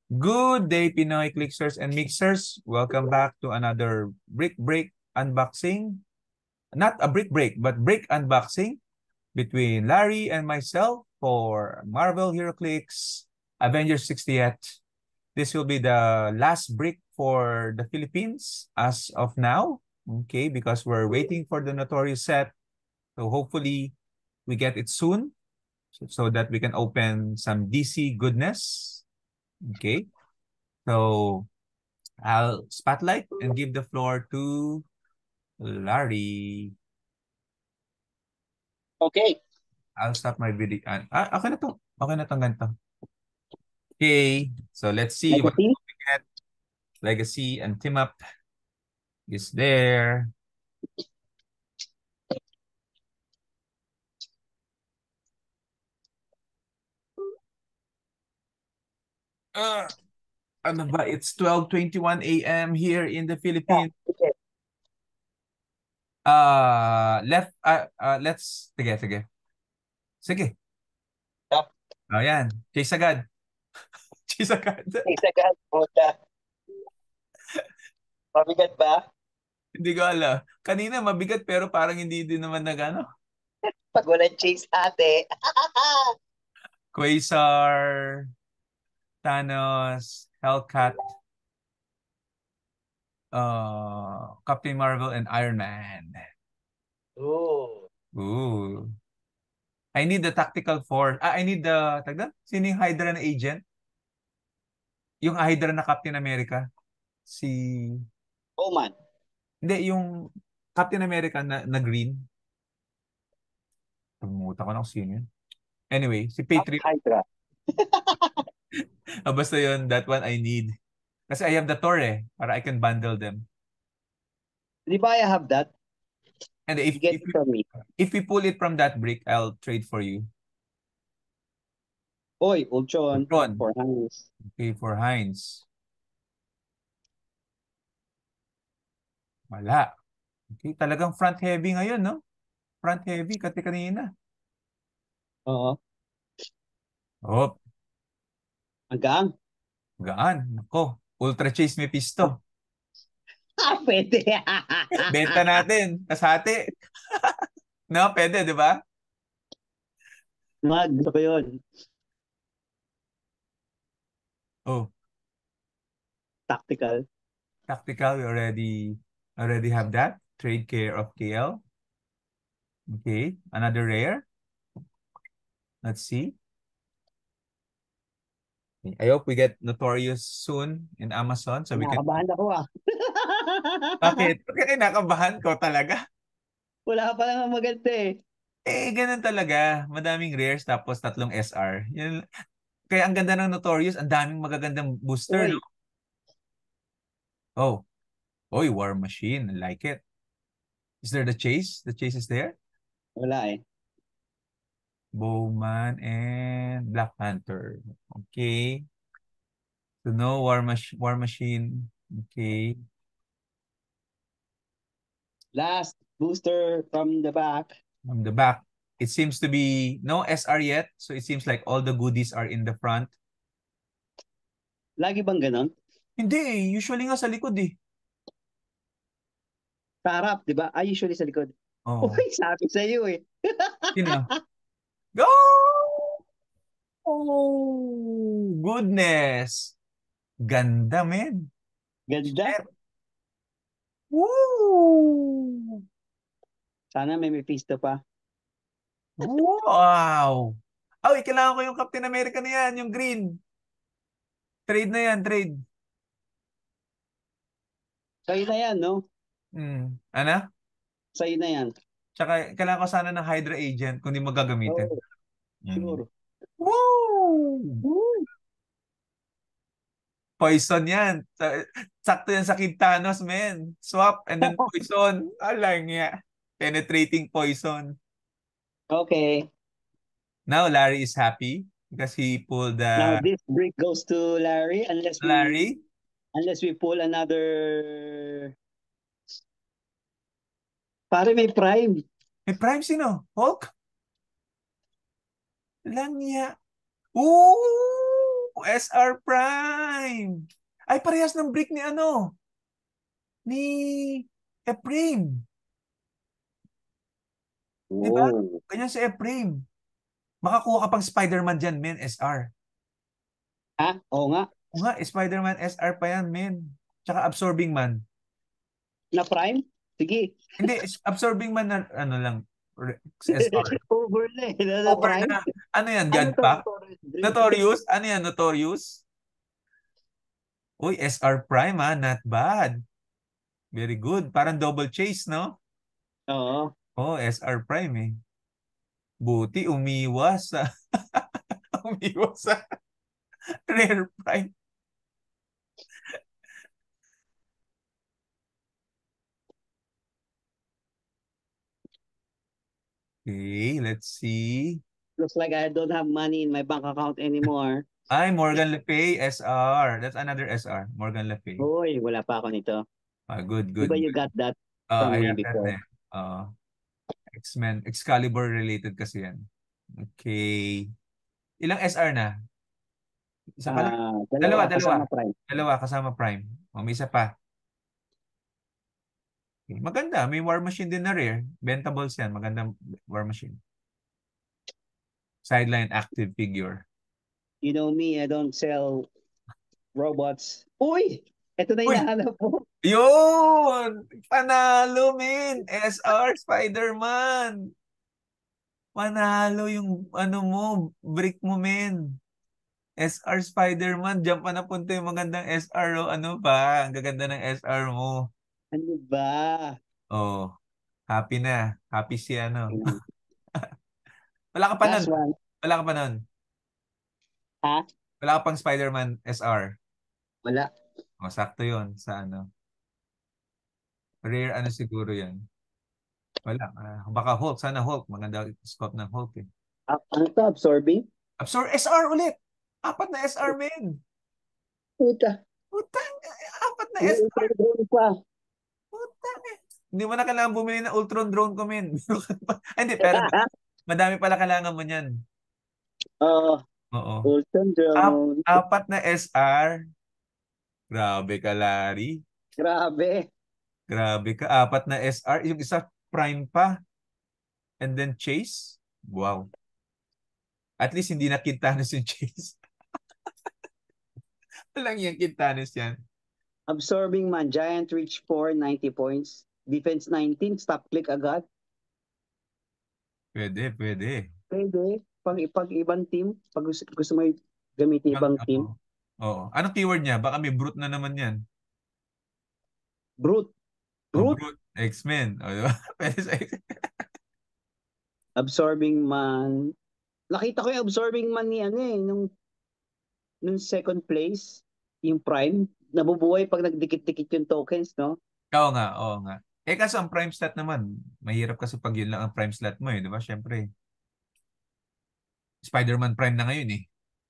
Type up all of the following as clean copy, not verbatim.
Good day, Pinoy Clicksters and Mixers. Welcome back to another Brick Break unboxing. Not a brick break, but brick unboxing between Larry and myself for Marvel HeroClix Avengers 60th. This will be the last brick for the Philippines as of now. Okay, because we're waiting for the Notorious set. So hopefully we get it soon so that we can open some DC goodness. Okay, so I'll spotlight and give the floor to Larry. Okay. I'll stop my video. Okay na to. Okay na tong ganito. Okay, so let's see what Legacy? we get. Legacy and Team Up is there. Ano ba? It's 12:21 a.m. here in the Yeah. Philippines. Okay. Let's sige. Yeah. Ayan, chase agad. Chase agad. Isa agad. Puta. Mabigat ba? Hindi ko alam. Kanina mabigat pero parang hindi din naman nagano. Pag walang chase ate. Quasar, Thanos, Hellcat, Captain Marvel, and Iron Man. Ooh. Ooh. I need the tactical force. I need the, tagda? Sino yung Hydra na agent? Yung Hydra na Captain America? Si, Oman. hindi, yung Captain America na green. Pagmuta ko na kung sino yun. Anyway, si Patriot. Hydra. Basta yun, that one I need. Kasi I have the Thor para I can bundle them. Di ba I have that? And You get it from me. if we pull it from that brick, I'll trade for you. Oy, Ultron. Ultron. For hands. Okay, for Heinz. Wala. Okay, talagang front heavy ngayon, no? Front heavy, kati kanina. Oo. Oh, Hanggang? gaan. Nako, Ultra Chase Mephisto. Pwede. Benta natin. Kasati. No, pwede, di ba? Gusto ko yun. Oh, Tactical. tactical, we already have that. Trade care of KL. Okay, another rare. Let's see. I hope we get Notorious soon in Amazon so we can... Nakakabahan ako ah. Bakit? Bakit kinakabahan ko talaga? Wala pa lang ang maganda eh. Ganun talaga. Madaming rares tapos tatlong SR. Yun, kaya ang ganda ng Notorious, ang daming magagandang booster, no? Uy, Oh, oy, War Machine. I like it. Is there the chase? The chase is there? wala eh. Bowman and Black Panther. Okay. So no War Machine. Okay. Last booster from the back. On the back, it seems to be no SR yet. So it seems like all the goodies are in the front. Lagi bang ganon? Hindi eh. Usually nga sa likod eh. Sa harap, di ba? Usually sa likod. Oh. Uy, sabi sa iyo eh. Sino? Go! Oh, goodness. Ganda, men. Ganda. Shit. Woo! Sana may Mephisto pa. Wow! Ay, kailangan ko yung Captain America na yan, yung green. Trade na yan, trade. Sa'yo na yan, no? Ano? Sa'yo na yan. Tsaka, kailangan ko sana ng Hydra Agent kung di magagamitin. Oh, sure. Woo! Woo! Poison yan. Sakto yan sa Kid Thanos, man. Swap and then poison. Alang niya. Penetrating poison. Okay. Now, Larry is happy because he pulled Now the this brick goes to Larry Larry. unless we pull another. Pare may prime. May Prime sino? Hulk? Lang niya. Ooh! SR Prime. Ay, parehas ng brick ni ano? Ni Ephraim. Di ba? Oh. Ganyan si Ephraim. Makakuha ka pang Spider-Man dyan, men, SR. Ha? Oo nga. O nga, Spider-Man SR pa yan, men. Tsaka Absorbing Man. Na Prime? Sige. Hindi, Absorbing Man na ano lang, SR. Over na eh. Na Over Prime? na. Ano yan, Ano God to? pa? Notorious Dream? Notorious? Ano yan, Notorious? Uy, SR Prime ha, not bad. Very good. Parang double chase, no? Oo. Oh, SR Prime eh. Buti umiwas sa umiwas sa Rare Prime. Okay, let's see. Looks like I don't have money in my bank account anymore. Ay, Morgan Le Fay, SR. That's another SR. Morgan Le Fay. Hoy, wala pa ako nito. Ah, good, Di good, ba you good. got that from I me have that before? na. X-Men, Excalibur related kasi yan. Okay. Ilang SR na? Isa pa lang? Dalawa Dalawa, dalawa. kasama Prime. Dalawa kasama Prime. O, may isa pa. Okay. Maganda. May War Machine din na rare. Bentables yan. Magandang War Machine. Sideline active figure. You know me, I don't sell robots. Uy! Ito na Uy! hinahanap ko. Yun! Panalo, min! SR Spider-Man! Panalo yung ano mo, brick mo, men. SR Spider-Man, diyan pa napunta yung magandang SR, oh. Ano ba? Ang gaganda ng SR mo. Ano ba? Oh, happy na. Happy si ano. Tingnan. Wala ka pa nun. Last one. Wala ka pa nun. Ha? Wala ka pang Spider-Man SR. Wala. O, sakto yun sa ano. Rare ano siguro yan. Wala. Baka Hulk. Sana Hulk. Maganda scope ng Hulk eh. Ano to? Absorbing? Absorb SR ulit. Apat na SR, men. Puta. Putang, apat na May SR. drone pa. Putang eh. Hindi mo na kailangan bumili ng Ultron drone ko, men. Ay, hindi, pero madami pala kailangan mo niyan. Oh, Oo. Ultron drone. Apat na SR. Grabe ka, Larry. Grabe. Grabe ka. Apat na SR. Yung isa prime pa. And then Chase. Wow. At least hindi na Quintanos yung Chase. Walang yung Quintanos yan. Absorbing man. Giant reach 4, 90 points. Defense 19. Stop click agad. Pwede, pwede. Pwede. Pag ibang team. Pag gusto mo gamitin ibang Oo. team. Oo. Anong keyword niya? Baka may brute na naman yan. Brute. O, Brute. brute. X-Men. O, diba? Pwede sa Absorbing man. Nakita ko yung absorbing man ni ano eh. Nung second place. Yung prime. Nabubuhay pag nagdikit-dikit yung tokens, no? Oo nga, oo nga. Eh kaso ang prime slot naman, mahirap kasi pag yun lang ang prime slot mo eh, di ba? Siyempre, Spider-Man Prime na ngayon eh.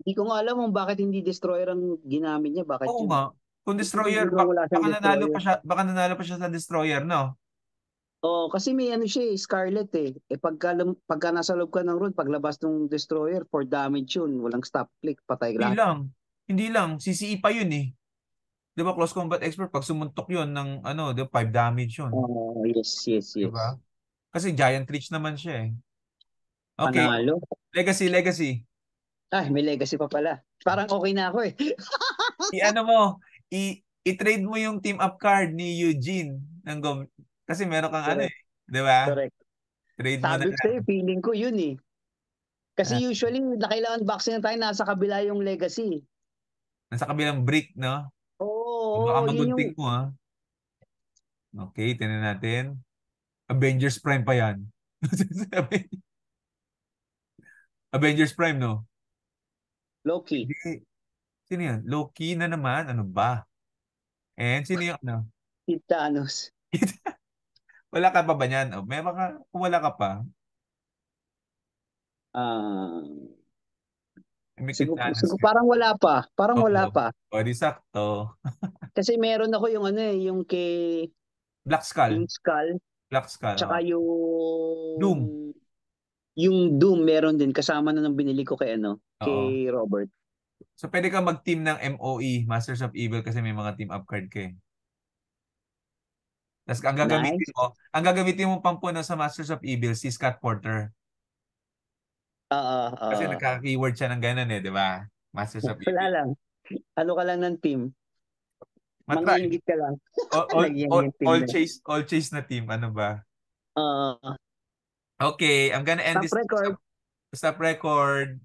Hindi ko nga alam kung bakit hindi destroyer ang ginamit niya. Bakit Oo yun? nga. Kung Hindi Destroyer, biro wala siyang destroyer. baka nanalo pa siya sa Destroyer, no? Oh, kasi may ano siya eh, Scarlet eh. Eh pagka nasa loob ka ng room, paglabas ng destroyer, for damage yun. Walang stop click, patay Hindi lahat. lang. Hindi lang. CCE pa yun eh. Di ba, Close Combat Expert, pag sumuntok yun ng ano, di ba, 5 damage yun. Oh, yes, yes, Di yes. ba? Kasi Giant Reach naman siya eh. Okay. Panalo. Legacy, legacy. Ay, may legacy pa pala. Parang okay na ako eh. I-ano mo, i-trade mo yung team up card ni Eugene ng kasi meron kang ano Correct, eh. Di ba? correct. Trade mo na Sabi ko lang. sa'yo, feeling ko yun eh. Kasi Ah, usually, nakailangan unboxing na tayo, nasa kabila yung legacy. nasa kabilang brick, no? Baka Oo, oo, yun yung magunting mo, ha? Okay, tingnan natin. Avengers Prime pa yan. Avengers Prime, no? Loki. Hindi. Sino yan? Loki na naman. Ano ba? And sino yung ano? Si Thanos. Wala ka pa ba niyan? O, may baka, kung wala ka pa, Ah, may siguro, Quintanas siguro ka. parang wala pa. Parang Oo. wala pa. O, di sakto. Kasi meron ako yung ano eh, yung Black Skull. yung Skull, Black Skull, tsaka Doom. yung Doom meron din kasama na ng binili ko kay ano, Oo. kay Robert. So pwede ka mag-team ng MOE, Masters of Evil, kasi may mga team up card ka eh. Tapos Nice. ang gagamitin mo pampuno sa Masters of Evil, si Scott Porter. Oo, Kasi oo. nagka-keyword siya ng ganun eh, di ba? Masters of Wala Evil. lang. Ano ka lang ng team. Matry. Manginggit ka lang. All, all, Lagyan all, yung team all na. chase, all chase na team. Ano ba? Oo. Okay, I'm gonna end Top this record. stop record.